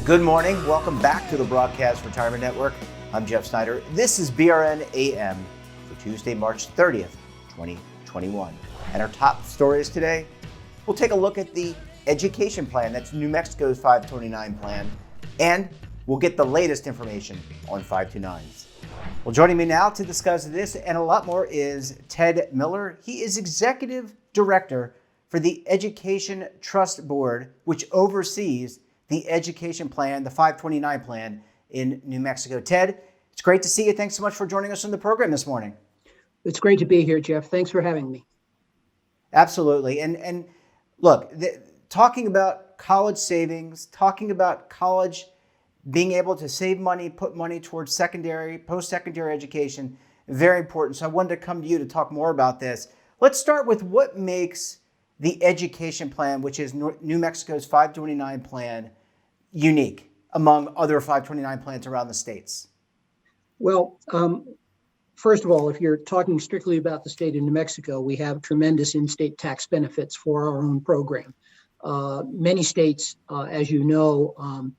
Good morning. Welcome back to the Broadcast Retirement Network. I'm Jeff Snyder. This is BRN AM for Tuesday, March 30th, 2021. And our top stories today, we'll take a look at the education plan. That's New Mexico's 529 plan. And we'll get the latest information on 529s. Well, joining me now to discuss this and a lot more is Ted Miller. He is Executive Director for the Education Trust Board, which oversees the education plan, the 529 plan in New Mexico. Ted, it's great to see you. Thanks so much for joining us on the program this morning. It's great to be here, Jeff. Thanks for having me. Absolutely. And look, talking about college savings, talking about college being able to save money, put money towards secondary, post-secondary education, very important. So I wanted to come to you to talk more about this. Let's start with what makes the education plan, which is New Mexico's 529 plan, unique among other 529 plans around the states? Well, first of all, if you're talking strictly about the state of New Mexico, we have tremendous in-state tax benefits for our own program. Many states, as you know,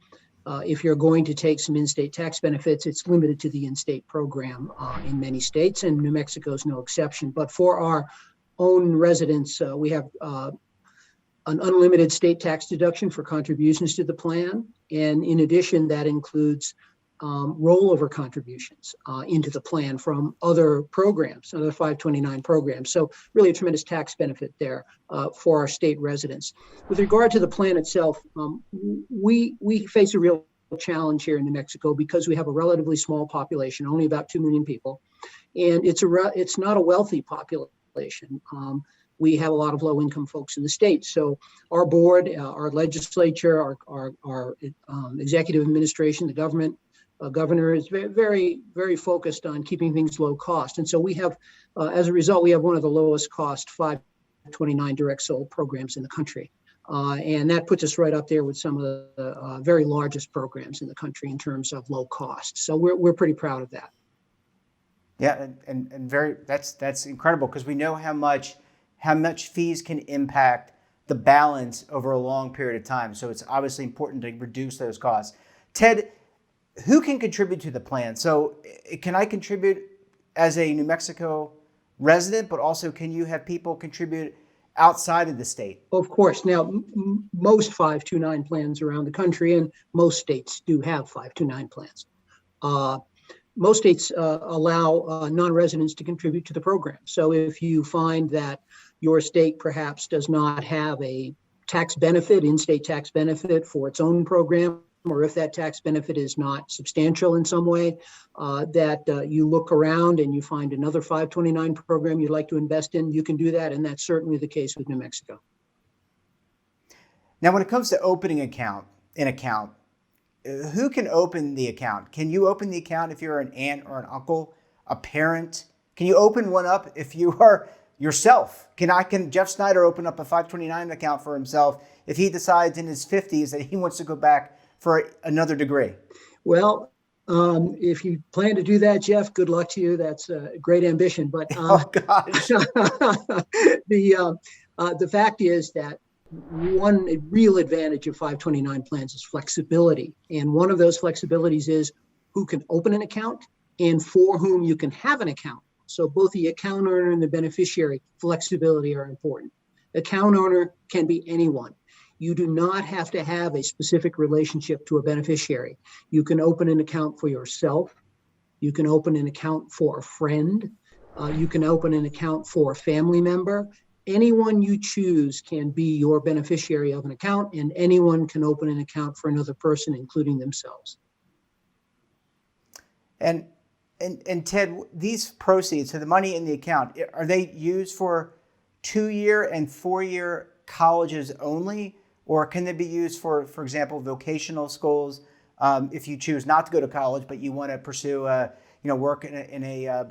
if you're going to take some in-state tax benefits, it's limited to the in-state program in many states, and New Mexico is no exception. But for our own residents, we have an unlimited state tax deduction for contributions to the plan. And in addition, that includes rollover contributions into the plan from other programs, other 529 programs. So really a tremendous tax benefit there for our state residents. With regard to the plan itself, we face a real challenge here in New Mexico because we have a relatively small population, only about 2 million people, and it's not a wealthy population. We have a lot of low-income folks in the state. So our board, our legislature, our executive administration, the governor is very, very focused on keeping things low cost. And so we have, as a result, we have one of the lowest cost 529 direct sold programs in the country. And that puts us right up there with some of the very largest programs in the country in terms of low cost. So we're pretty proud of that. Yeah, and very that's incredible because we know how much fees can impact the balance over a long period of time. So it's obviously important to reduce those costs. Ted, who can contribute to the plan? So can I contribute as a New Mexico resident, but also can you have people contribute outside of the state? Of course. Now, most 529 plans around the country, and most states do have 529 plans. Most states allow non-residents to contribute to the program. So if you find that your state perhaps does not have a tax benefit, in-state tax benefit for its own program, or if that tax benefit is not substantial in some way, that you look around and you find another 529 program you'd like to invest in, you can do that. And that's certainly the case with New Mexico. Now, when it comes to opening an account, who can open the account? Can you open the account if you're an aunt or an uncle, a parent? Can you open one up if you are yourself? Can Jeff Snyder open up a 529 account for himself if he decides in his 50s that he wants to go back for another degree? Well, if you plan to do that, Jeff, good luck to you. That's a great ambition. But oh gosh, the fact is that one real advantage of 529 plans is flexibility. And one of those flexibilities is who can open an account and for whom you can have an account. So both the account owner and the beneficiary flexibility are important. Account owner can be anyone. You do not have to have a specific relationship to a beneficiary. You can open an account for yourself. You can open an account for a friend. You can open an account for a family member. Anyone you choose can be your beneficiary of an account, and anyone can open an account for another person, including themselves. And Ted, these proceeds, so the money in the account, are they used for 2-year and 4-year colleges only? Or can they be used for example, vocational schools? If you choose not to go to college, but you want to pursue, work in a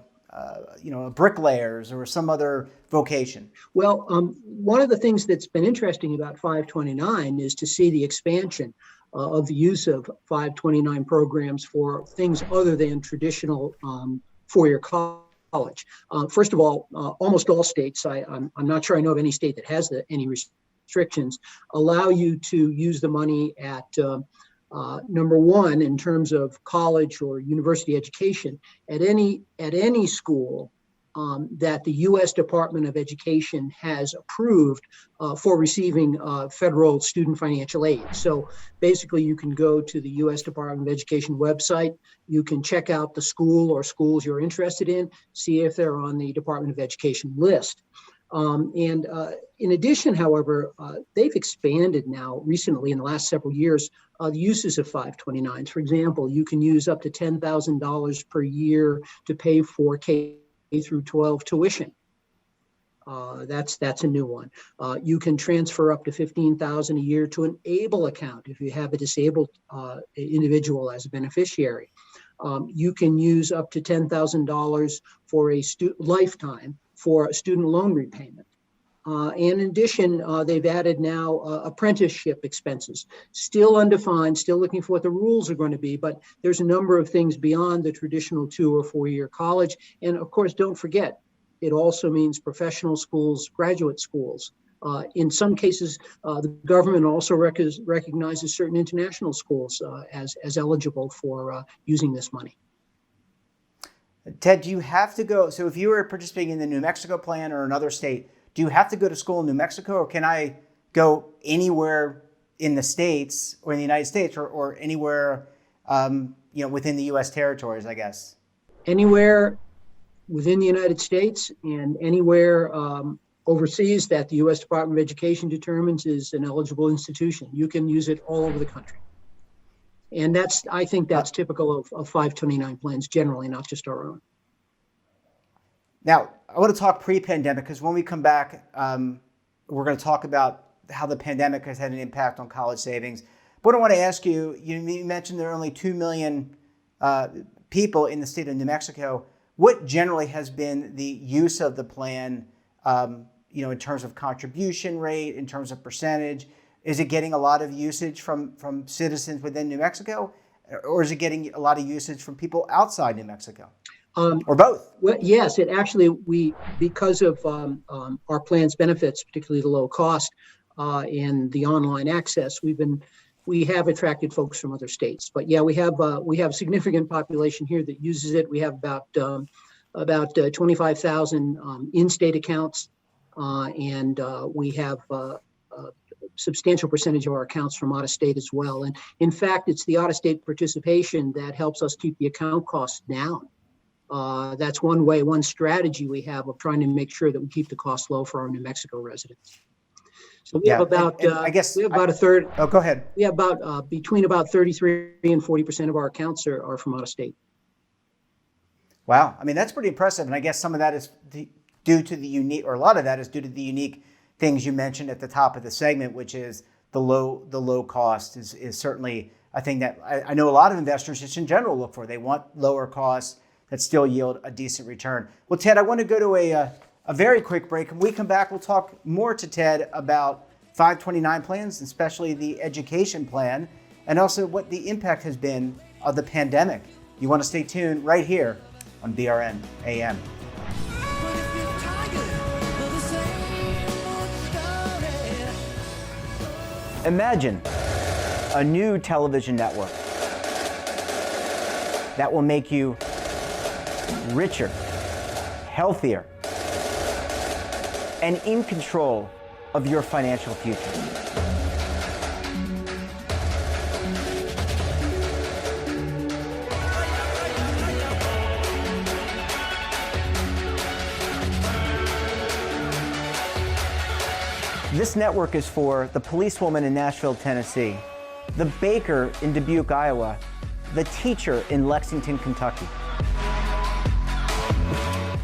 bricklayers or some other vocation? Well, one of the things that's been interesting about 529 is to see the expansion of the use of 529 programs for things other than traditional four-year college. First of all, almost all states, I'm not sure I know of any state that has any restrictions, allow you to use the money at Number one, in terms of college or university education, at any school that the U.S. Department of Education has approved for receiving federal student financial aid. So basically, you can go to the U.S. Department of Education website, you can check out the school or schools you're interested in, see if they're on the Department of Education list. And in addition, however, they've expanded now recently in the last several years the uses of 529s. For example, you can use up to $10,000 per year to pay for K through 12 tuition. That's a new one. You can transfer up to $15,000 a year to an ABLE account if you have a disabled individual as a beneficiary. You can use up to $10,000 for a lifetime for student loan repayment. And in addition, they've added now apprenticeship expenses, still undefined, still looking for what the rules are going to be, but there's a number of things beyond the traditional 2 or 4 year college. And of course, don't forget, it also means professional schools, graduate schools. In some cases, the government also recognizes certain international schools as eligible for using this money. Ted, do you have to go? So if you were participating in the New Mexico plan or another state, do you have to go to school in New Mexico, or can I go anywhere in the States or in the United States or anywhere within the U.S. territories, I guess? Anywhere within the United States and anywhere overseas that the U.S. Department of Education determines is an eligible institution. You can use it all over the country. And I think that's typical of 529 plans generally, not just our own. Now, I want to talk pre-pandemic, because when we come back, we're going to talk about how the pandemic has had an impact on college savings. But I want to ask you, you mentioned there are only 2 million people in the state of New Mexico. What generally has been the use of the plan, in terms of contribution rate, in terms of percentage? Is it getting a lot of usage from citizens within New Mexico, or is it getting a lot of usage from people outside New Mexico? Or both? Well, yes, it actually, because of our plan's benefits, particularly the low cost and the online access, we have attracted folks from other states. But yeah, we have a significant population here that uses it. We have about 25,000 in-state accounts, and we have a substantial percentage of our accounts from out of state as well. And in fact, it's the out of state participation that helps us keep the account costs down. That's one strategy we have of trying to make sure that we keep the cost low for our New Mexico residents. So we have about, a third. Oh, go ahead. We have between about 33 and 40% of our accounts are from out of state. Wow. I mean, that's pretty impressive. And I guess some of that is due to the unique, or a lot of that is due to the unique things you mentioned at the top of the segment, which is the low cost is certainly a thing that I know a lot of investors just in general look for. They want lower costs that still yield a decent return. Well, Ted, I want to go to a very quick break. When we come back, we'll talk more to Ted about 529 plans, especially the education plan, and also what the impact has been of the pandemic. You want to stay tuned right here on BRN AM. Imagine a new television network that will make you richer, healthier, and in control of your financial future. This network is for the policewoman in Nashville, Tennessee, the baker in Dubuque, Iowa, the teacher in Lexington, Kentucky.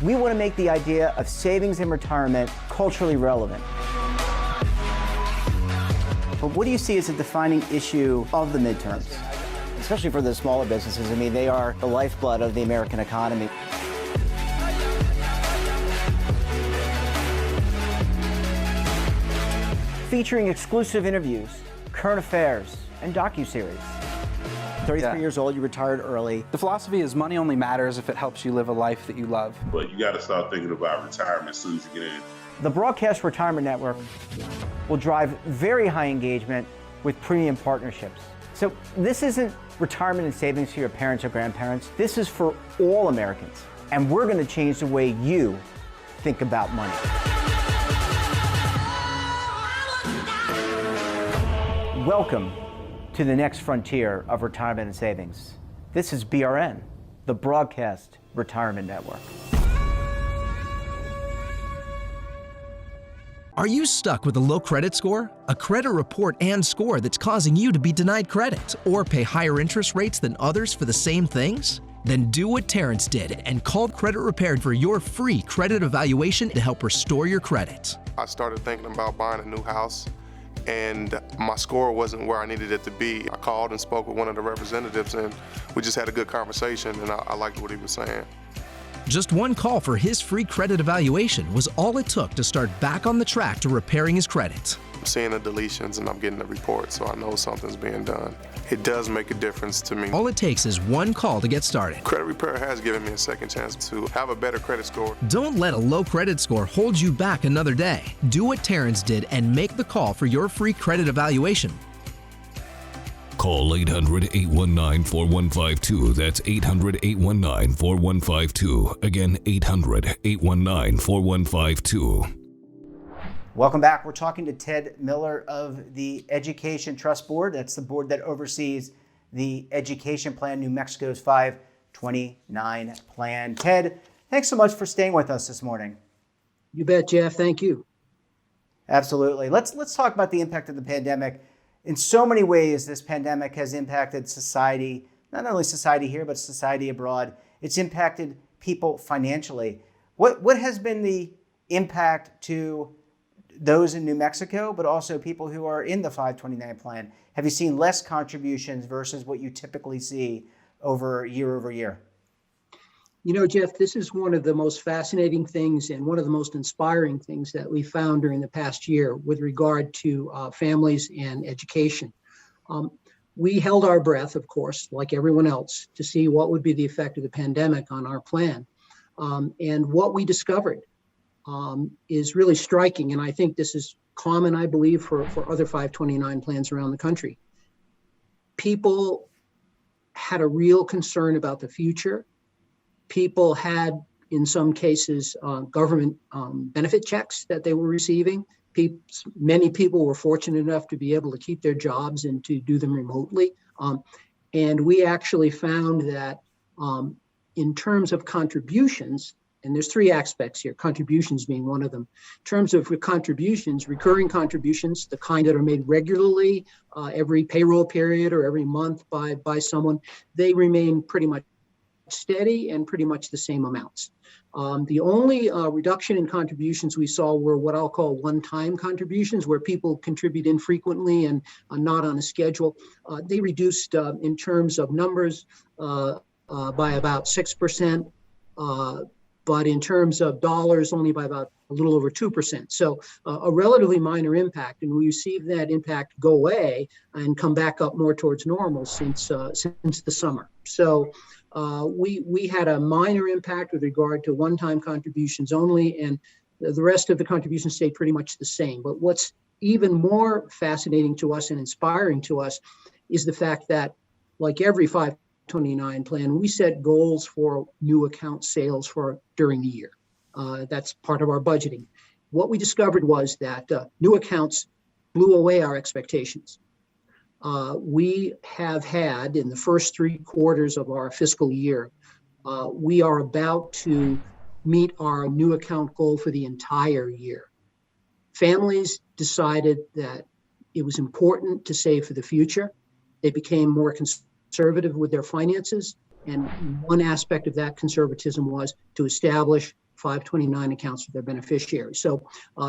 We want to make the idea of savings and retirement culturally relevant. But what do you see as a defining issue of the midterms, especially for the smaller businesses? I mean, they are the lifeblood of the American economy. Featuring exclusive interviews, current affairs, and docuseries. 33 years old, you retired early. The philosophy is money only matters if it helps you live a life that you love. But you got to start thinking about retirement as soon as you get in. The Broadcast Retirement Network will drive very high engagement with premium partnerships. So this isn't retirement and savings for your parents or grandparents. This is for all Americans. And we're going to change the way you think about money. Welcome to the next frontier of retirement and savings. This is BRN, the Broadcast Retirement Network. Are you stuck with a low credit score? A credit report and score that's causing you to be denied credit or pay higher interest rates than others for the same things? Then do what Terrence did and call Credit Repaired for your free credit evaluation to help restore your credit. I started thinking about buying a new house, and my score wasn't where I needed it to be. I called and spoke with one of the representatives, and we just had a good conversation, and I liked what he was saying. Just one call for his free credit evaluation was all it took to start back on the track to repairing his credit. I'm seeing the deletions and I'm getting the report, so I know something's being done. It does make a difference to me. All it takes is one call to get started. Credit Repair has given me a second chance to have a better credit score. Don't let a low credit score hold you back another day. Do what Terrence did and make the call for your free credit evaluation. Call 800-819-4152. That's 800-819-4152. Again, 800-819-4152. Welcome back. We're talking to Ted Miller of the Education Trust Board. That's the board that oversees the education plan, New Mexico's 529 plan. Ted, thanks so much for staying with us this morning. You bet, Jeff. Thank you. Absolutely. Let's talk about the impact of the pandemic. In so many ways, this pandemic has impacted society, not only society here, but society abroad. It's impacted people financially. What has been the impact to those in New Mexico, but also people who are in the 529 plan? Have you seen less contributions versus what you typically see over year? You know, Jeff, this is one of the most fascinating things and one of the most inspiring things that we found during the past year with regard to families and education. We held our breath, of course, like everyone else, to see what would be the effect of the pandemic on our plan. And what we discovered is really striking. And I think this is common, I believe, for other 529 plans around the country. People had a real concern about the future. People had, in some cases, government benefit checks that they were receiving. Many people were fortunate enough to be able to keep their jobs and to do them remotely. And we actually found that in terms of contributions, and there's three aspects here, contributions being one of them. In terms of contributions, recurring contributions, the kind that are made regularly every payroll period or every month by someone, they remain pretty much steady and pretty much the same amounts. The only reduction in contributions we saw were what I'll call one-time contributions, where people contribute infrequently and not on a schedule. They reduced in terms of numbers by about 6%, but in terms of dollars, only by about a little over 2%. So a relatively minor impact, and we see that impact go away and come back up more towards normal since the summer. So we had a minor impact with regard to one-time contributions only, and the rest of the contributions stayed pretty much the same. But what's even more fascinating to us and inspiring to us is the fact that, like every 529 plan, we set goals for new account sales for during the year. That's part of our budgeting. What we discovered was that new accounts blew away our expectations. We have had, in the first 3 quarters of our fiscal year, we are about to meet our new account goal for the entire year. Families decided that it was important to save for the future. They became more conservative with their finances. And one aspect of that conservatism was to establish 529 accounts for their beneficiaries. So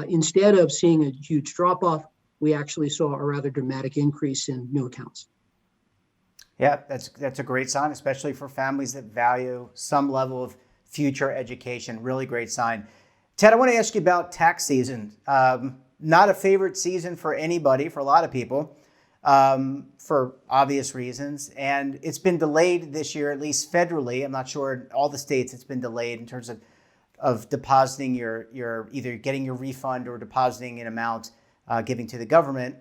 instead of seeing a huge drop-off, we actually saw a rather dramatic increase in new accounts. Yeah, that's a great sign, especially for families that value some level of future education. Really great sign. Ted, I want to ask you about tax season. Not a favorite season for anybody, for a lot of people, for obvious reasons. And it's been delayed this year, at least federally. I'm not sure in all the states it's been delayed in terms of depositing your either getting your refund or depositing an amount, giving to the government,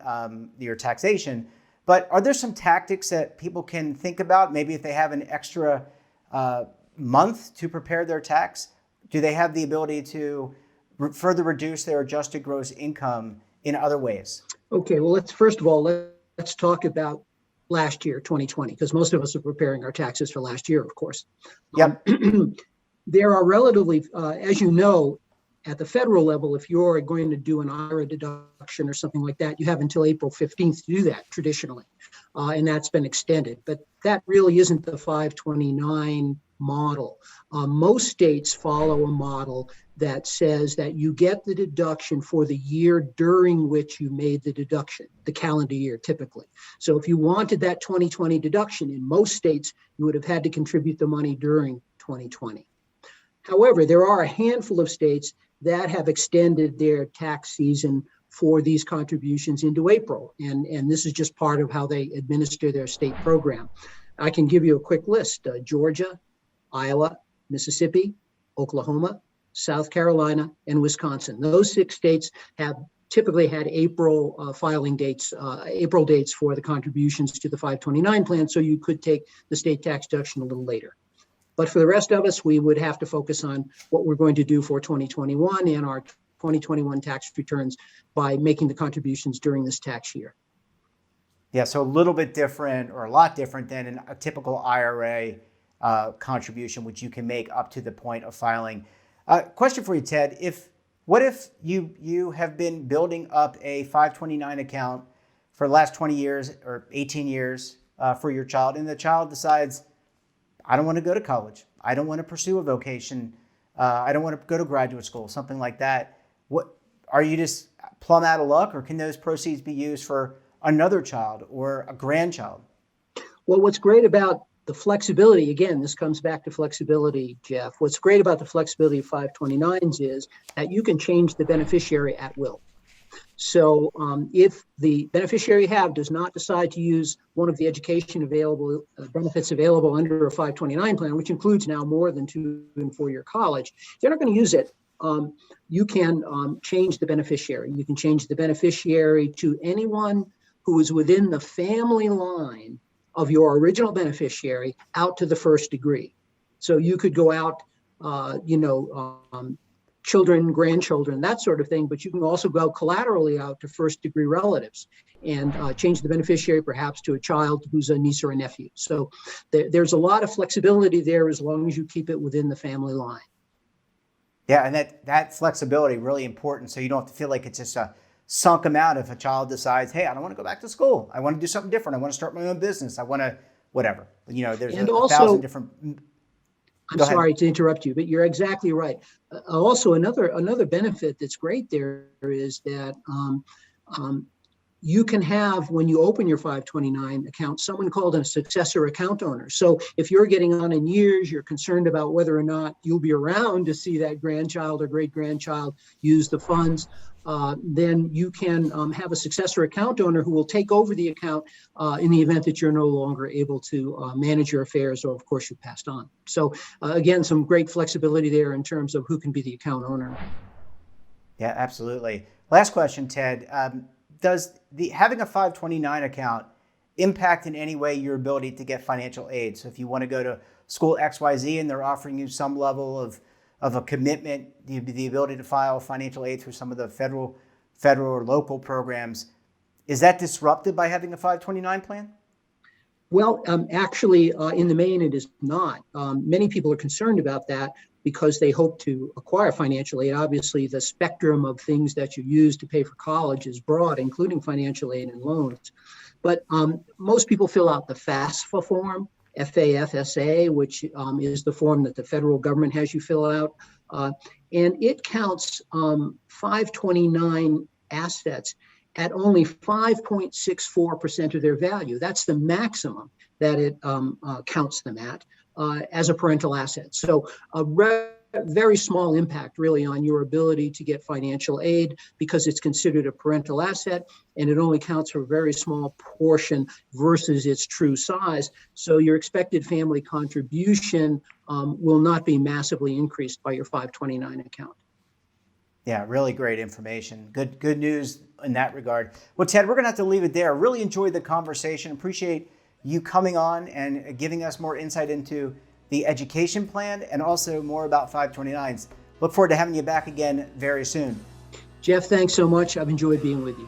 your taxation. But are there some tactics that people can think about? Maybe if they have an extra month to prepare their tax, do they have the ability to further reduce their adjusted gross income in other ways? Okay, well, first of all, let's talk about last year, 2020, because most of us are preparing our taxes for last year, of course. Yep. There are relatively, as you know, at the federal level, if you're going to do an IRA deduction or something like that, you have until April 15th to do that traditionally, and that's been extended. But that really isn't the 529 model. Most states follow a model that says that you get the deduction for the year during which you made the deduction, the calendar year typically. So if you wanted that 2020 deduction, in most states, you would have had to contribute the money during 2020. However, there are a handful of states that have extended their tax season for these contributions into April. And this is just part of how they administer their state program. I can give you a quick list: Georgia, Iowa, Mississippi, Oklahoma, South Carolina, and Wisconsin. Those 6 states have typically had April filing dates, April dates for the contributions to the 529 plan, so you could take the state tax deduction a little later. But for the rest of us, we would have to focus on what we're going to do for 2021 and our 2021 tax returns by making the contributions during this tax year. Yeah, so a little bit different, or a lot different than a typical IRA contribution, which you can make up to the point of filing. Question for you, Ted. What if you have been building up a 529 account for the last 20 years or 18 years for your child, and the child decides, I don't want to go to college, I don't want to pursue a vocation, I don't want to go to graduate school, something like that. What are you just plumb out of luck, or can those proceeds be used for another child or a grandchild? Well, what's great about the flexibility, again, this comes back to flexibility, Jeff. What's great about the flexibility of 529s is that you can change the beneficiary at will. So if the beneficiary does not decide to use one of the education available benefits available under a 529 plan, which includes now more than 2 and 4 year college, they're not going to use it. You can change the beneficiary. You can change the beneficiary to anyone who is within the family line of your original beneficiary out to the first degree. So you could go out, children, grandchildren, that sort of thing, but you can also go collaterally out to first degree relatives and change the beneficiary perhaps to a child who's a niece or a nephew. So there's a lot of flexibility there as long as you keep it within the family line. Yeah, and that flexibility really important, so you don't have to feel like it's just a sunk amount if a child decides, hey, I don't want to go back to school, I want to do something different, I want to start my own business, I want to whatever. There's a thousand different. I'm sorry to interrupt you, but you're exactly right. Also, another benefit that's great there is that you can have, when you open your 529 account, someone called a successor account owner. So if you're getting on in years, you're concerned about whether or not you'll be around to see that grandchild or great-grandchild use the funds, then you can have a successor account owner who will take over the account in the event that you're no longer able to manage your affairs, or of course you passed on. So again, some great flexibility there in terms of who can be the account owner. Yeah, absolutely. Last question, Ted. Does having a 529 account impact in any way your ability to get financial aid? So if you want to go to school XYZ and they're offering you some level of a commitment, the ability to file financial aid through some of the federal or local programs, is that disrupted by having a 529 plan? Well, actually, in the main, it is not. Many people are concerned about that because they hope to acquire financial aid. Obviously, the spectrum of things that you use to pay for college is broad, including financial aid and loans. But most people fill out the FAFSA form, FAFSA, which is the form that the federal government has you fill out. And it counts 529 assets at only 5.64% of their value. That's the maximum that it counts them at as a parental asset. So a very small impact really on your ability to get financial aid because it's considered a parental asset and it only counts for a very small portion versus its true size. So your expected family contribution will not be massively increased by your 529 account. Yeah, really great information. Good news in that regard. Well, Ted, we're going to have to leave it there. Really enjoyed the conversation. Appreciate you coming on and giving us more insight into the education plan and also more about 529s. Look forward to having you back again very soon. Jeff, thanks so much. I've enjoyed being with you.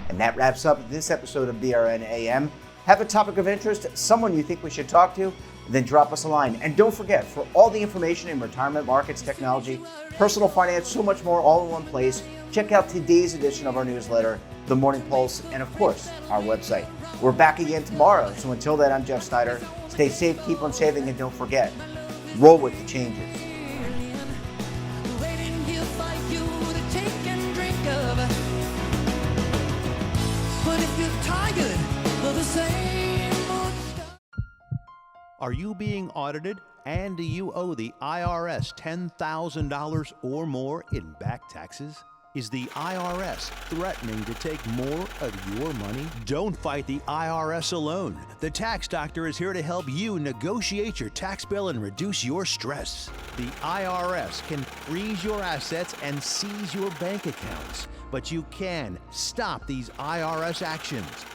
And that wraps up this episode of BRN AM. Have a topic of interest, someone you think we should talk to, then drop us a line. And don't forget, for all the information in retirement markets, technology, personal finance, so much more all in one place, check out today's edition of our newsletter, The Morning Pulse, and of course, our website. We're back again tomorrow. So until then, I'm Jeff Snyder. Stay safe, keep on saving, and don't forget, roll with the changes. Are you being audited and do you owe the IRS $10,000 or more in back taxes? Is the IRS threatening to take more of your money? Don't fight the IRS alone. The Tax Doctor is here to help you negotiate your tax bill and reduce your stress. The IRS can freeze your assets and seize your bank accounts, but you can stop these IRS actions.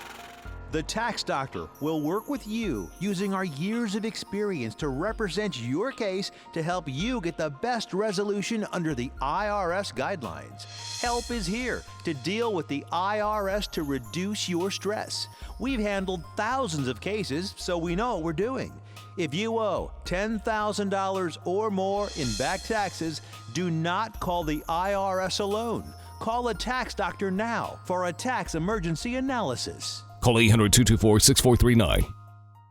The Tax Doctor will work with you using our years of experience to represent your case to help you get the best resolution under the IRS guidelines. Help is here to deal with the IRS to reduce your stress. We've handled thousands of cases, so we know what we're doing. If you owe $10,000 or more in back taxes, do not call the IRS alone. Call a Tax Doctor now for a tax emergency analysis. Call 800-224-6439.